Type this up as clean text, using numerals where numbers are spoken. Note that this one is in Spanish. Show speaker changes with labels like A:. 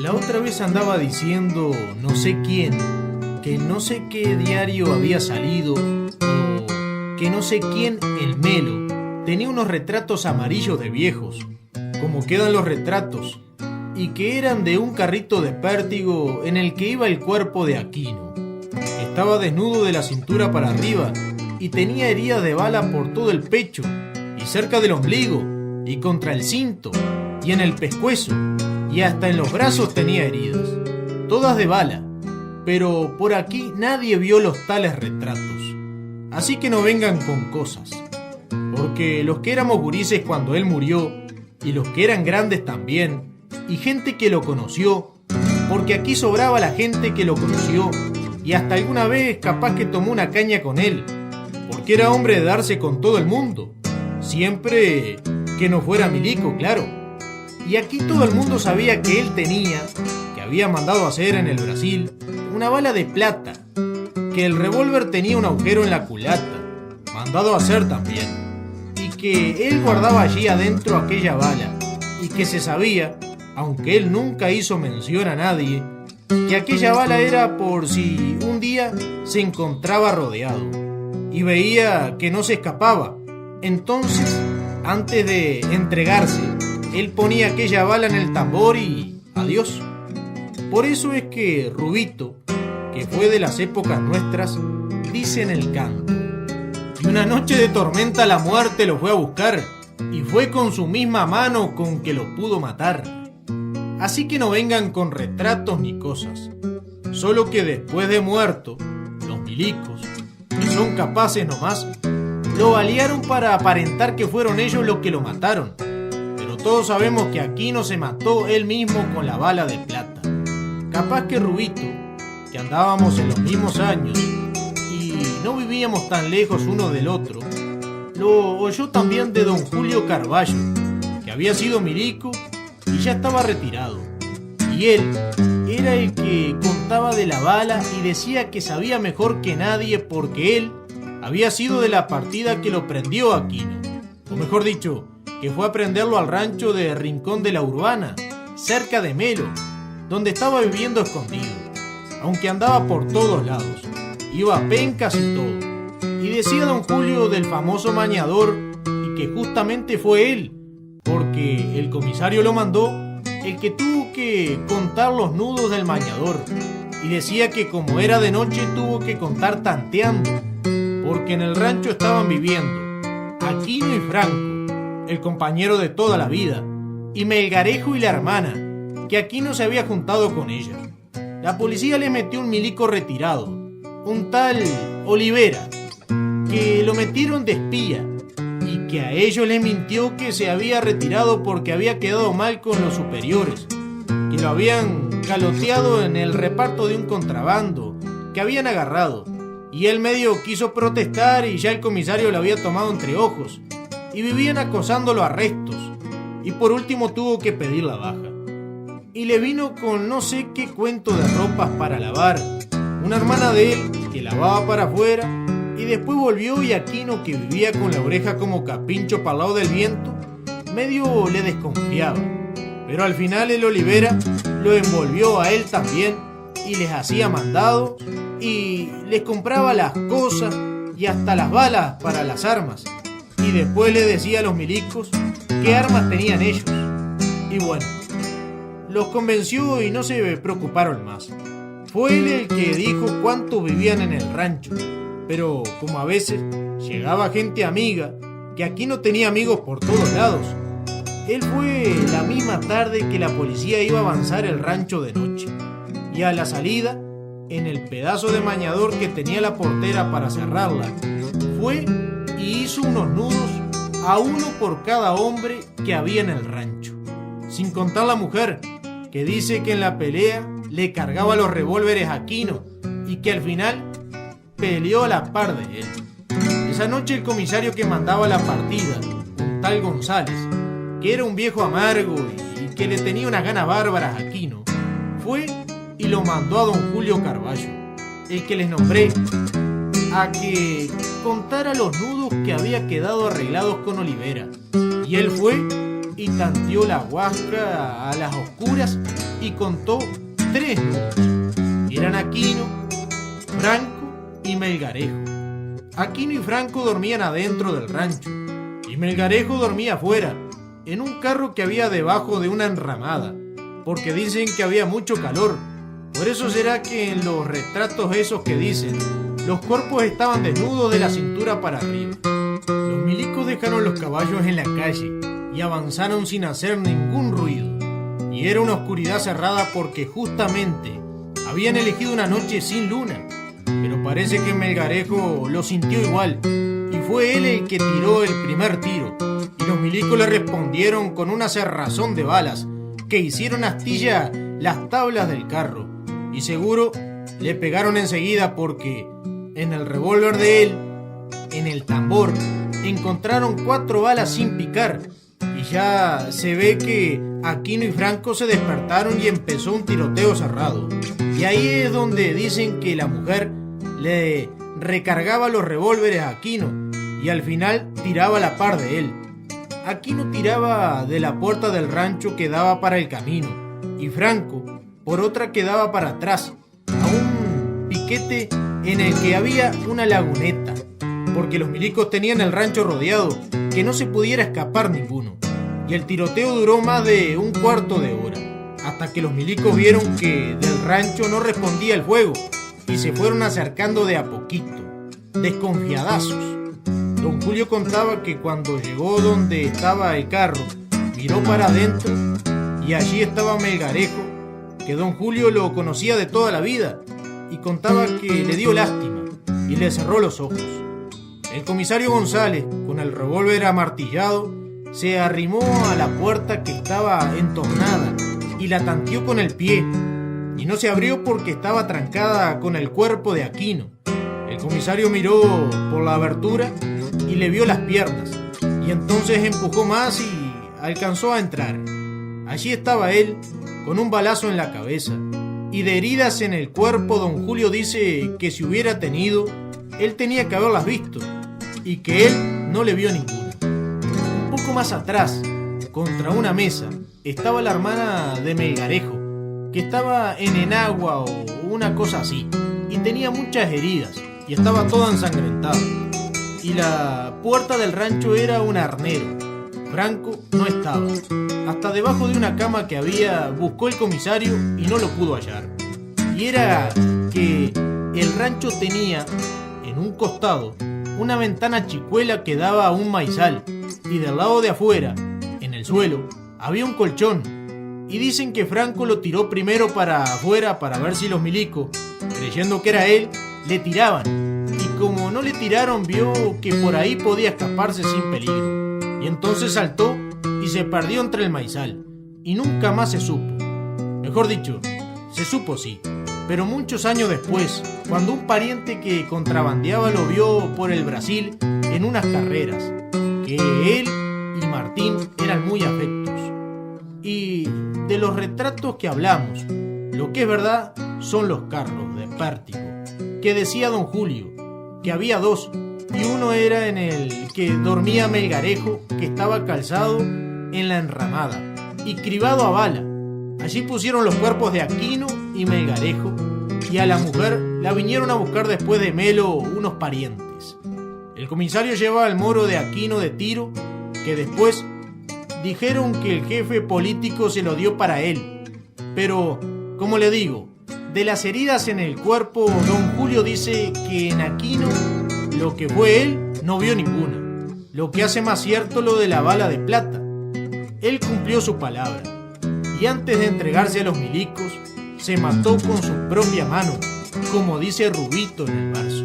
A: La otra vez andaba diciendo no sé quién, que no sé qué diario había salido, o que no sé quién, el Melo, tenía unos retratos amarillos de viejos, como quedan los retratos, y que eran de un carrito de pértigo en el que iba el cuerpo de Aquino. Estaba desnudo de la cintura para arriba y tenía heridas de bala por todo el pecho, y cerca del ombligo, y contra el cinto, y en el pescuezo, y hasta en los brazos tenía heridas, todas de bala, pero por aquí nadie vio los tales retratos. Así que no vengan con cosas, porque los que éramos gurises cuando él murió, y los que eran grandes también, y gente que lo conoció, porque aquí sobraba la gente que lo conoció, y hasta alguna vez capaz que tomó una caña con él, porque era hombre de darse con todo el mundo, siempre que no fuera milico, claro. Y aquí todo el mundo sabía que él tenía, que había mandado hacer en el Brasil, una bala de plata, que el revólver tenía un agujero en la culata, mandado hacer también, y que él guardaba allí adentro aquella bala, y que se sabía, aunque él nunca hizo mención a nadie, que aquella bala era por si un día se encontraba rodeado, y veía que no se escapaba. Entonces, antes de entregarse, él ponía aquella bala en el tambor y adiós. Por eso es que Rubito, que fue de las épocas nuestras, dice en el canto: y una noche de tormenta la muerte lo fue a buscar, y fue con su misma mano con que lo pudo matar. Así que no vengan con retratos ni cosas, solo que después de muerto, los milicos, que son capaces nomás, lo balearon para aparentar que fueron ellos los que lo mataron. Pero todos sabemos que Aquino se mató él mismo con la bala de plata. Capaz que Rubito, que andábamos en los mismos años y no vivíamos tan lejos uno del otro, lo oyó también de don Julio Carballo, que había sido milico y ya estaba retirado. Y él era el que contaba de la bala y decía que sabía mejor que nadie porque él había sido de la partida que lo prendió a Aquino. O mejor dicho, que fue a prenderlo al rancho de Rincón de la Urbana, cerca de Melo, donde estaba viviendo escondido, aunque andaba por todos lados, iba a pencas y todo. Y decía don Julio del famoso mañador, y que justamente fue él, porque el comisario lo mandó, el que tuvo que contar los nudos del mañador, y decía que como era de noche tuvo que contar tanteando, porque en el rancho estaban viviendo Aquino y Franco, el compañero de toda la vida, y Melgarejo y la hermana, que Aquino se había juntado con ella. La policía le metió un milico retirado, un tal Olivera, que lo metieron de espía, y que a ellos les mintió que se había retirado porque había quedado mal con los superiores, que lo habían caloteado en el reparto de un contrabando que habían agarrado. Y él medio quiso protestar y ya el comisario lo había tomado entre ojos y vivían acosándolo a arrestos, y por último tuvo que pedir la baja. Y le vino con no sé qué cuento de ropas para lavar, una hermana de él que lavaba para afuera, y después volvió y Aquino, que vivía con la oreja como capincho para el lado del viento, medio le desconfiaba, pero al final el Olivera lo envolvió a él también y les hacía mandado y les compraba las cosas y hasta las balas para las armas, y después le decía a los milicos qué armas tenían ellos. Y bueno, los convenció y no se preocuparon más. Fue él el que dijo cuántos vivían en el rancho, pero como a veces llegaba gente amiga, que aquí no tenía amigos por todos lados, él fue la misma tarde que la policía iba a avanzar el rancho de noche, y a la salida, en el pedazo de mañador que tenía la portera para cerrarla, fue y hizo unos nudos a uno por cada hombre que había en el rancho, sin contar la mujer, que dice que en la pelea le cargaba los revólveres a Aquino y que al final peleó a la par de él. Esa noche el comisario que mandaba la partida, un tal González, que era un viejo amargo y que le tenía unas ganas bárbaras a Aquino, fue y lo mandó a don Julio Carballo, el que les nombré, a que contara los nudos que había quedado arreglados con Olivera. Y él fue y tanteó la huasca a las oscuras y contó 3 números. Eran Aquino, Franco y Melgarejo. Aquino y Franco dormían adentro del rancho y Melgarejo dormía afuera, en un carro que había debajo de una enramada, porque dicen que había mucho calor. Por eso será que en los retratos esos que dicen, los cuerpos estaban desnudos de la cintura para arriba. Los milicos dejaron los caballos en la calle y avanzaron sin hacer ningún ruido. Y era una oscuridad cerrada porque justamente habían elegido una noche sin luna. Pero parece que Melgarejo lo sintió igual y fue él el que tiró el primer tiro. Y los milicos le respondieron con una cerrazón de balas que hicieron astilla las tablas del carro. Y seguro le pegaron enseguida porque en el revólver de él, en el tambor, encontraron 4 balas sin picar. Y ya se ve que Aquino y Franco se despertaron y empezó un tiroteo cerrado. Y ahí es donde dicen que la mujer le recargaba los revólveres a Aquino y al final tiraba a la par de él. Aquino tiraba de la puerta del rancho que daba para el camino y Franco por otra que daba para atrás, a un piquete en el que había una laguneta, porque los milicos tenían el rancho rodeado, que no se pudiera escapar ninguno. Y el tiroteo duró más de un cuarto de hora, hasta que los milicos vieron que del rancho no respondía el fuego, y se fueron acercando de a poquito, desconfiadazos. Don Julio contaba que cuando llegó donde estaba el carro, miró para adentro, y allí estaba Melgarejo, que don Julio lo conocía de toda la vida, y contaba que le dio lástima, y le cerró los ojos. El comisario González, con el revólver amartillado, se arrimó a la puerta que estaba entornada y la tanteó con el pie, y no se abrió porque estaba trancada con el cuerpo de Aquino. El comisario miró por la abertura y le vio las piernas, y entonces empujó más y alcanzó a entrar. Allí estaba él, con un balazo en la cabeza, y de heridas en el cuerpo don Julio dice que si hubiera tenido, él tenía que haberlas visto, y que él no le vio ninguna. Un poco más atrás, contra una mesa, estaba la hermana de Melgarejo, que estaba en enagua o una cosa así, y tenía muchas heridas, y estaba toda ensangrentada. Y la puerta del rancho era un arnero. Franco no estaba. Hasta debajo de una cama que había buscó el comisario y no lo pudo hallar. Y era que el rancho tenía en un costado una ventana chicuela que daba a un maizal, y del lado de afuera, en el suelo, había un colchón. Y dicen que Franco lo tiró primero para afuera para ver si los milicos, creyendo que era él, le tiraban. Y como no le tiraron, vio que por ahí podía escaparse sin peligro. Y entonces saltó y se perdió entre el maizal, y nunca más se supo. Mejor dicho, se supo sí, pero muchos años después, cuando un pariente que contrabandeaba lo vio por el Brasil en unas carreras, que él y Martín eran muy afectos. Y de los retratos que hablamos, lo que es verdad son los carros de Pértigo, que decía don Julio, que había 2, y uno era en el que dormía Melgarejo, que estaba calzado en la enramada y cribado a bala. Allí pusieron los cuerpos de Aquino y Melgarejo, y a la mujer la vinieron a buscar después de Melo unos parientes. El comisario llevaba al moro de Aquino de tiro, que después dijeron que el jefe político se lo dio para él. Pero, como le digo, de las heridas en el cuerpo, don Julio dice que en Aquino, lo que fue él, no vio ninguna, lo que hace más cierto lo de la bala de plata. Él cumplió su palabra, y antes de entregarse a los milicos, se mató con su propia mano, como dice Rubito en el verso.